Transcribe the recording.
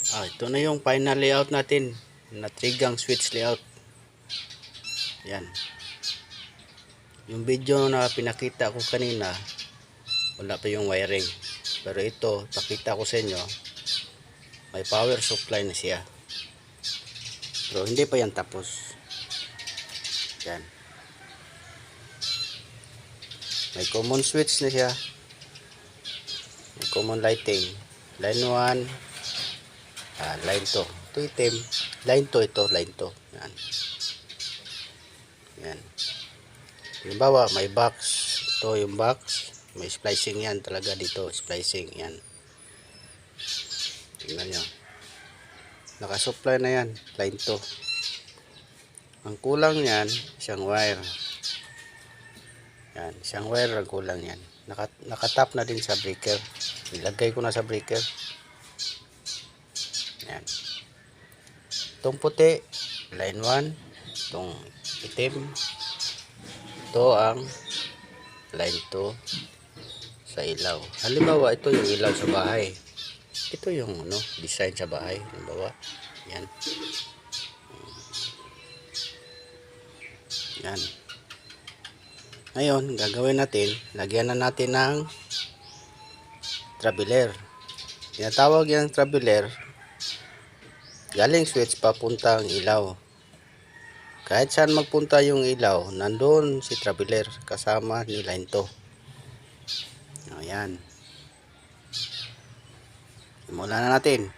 Ito na yung final layout natin na trigang switch layout. Yan. Yung video na pinakita ko kanina, wala pa yung wiring. Pero ito, pakita ko sa inyo, may power supply na siya. Pero hindi pa yan tapos. Yan. May common switch na siya. May common lighting. Line 1. Line 2. Ito itim. Line 2 ito. Line 2. Yan. Yan. Halimbawa, may box. Ito yung box. May splicing yan talaga dito. Splicing. Yan. Tingnan nyo. Nakasupply na yan. Line 2. Ang kulang yan, isang wire. Yan. Isang wire ang kulang yan. Nakatap na din sa breaker. Ilagay ko na sa breaker. Yan. Itong puti, line 1. Itong itim, ito ang line 2 sa ilaw. Halimbawa, ito yung ilaw sa bahay. Ito yung design sa bahay. Halimbawa, yan. Yan. Ngayon, gagawin natin, lagyan na natin ng traveler. Tinatawag yung traveler, galing switch papuntang ilaw. Kahit saan magpunta yung ilaw, nandun si traveler kasama ni line 2. Ayan. Simulan na natin.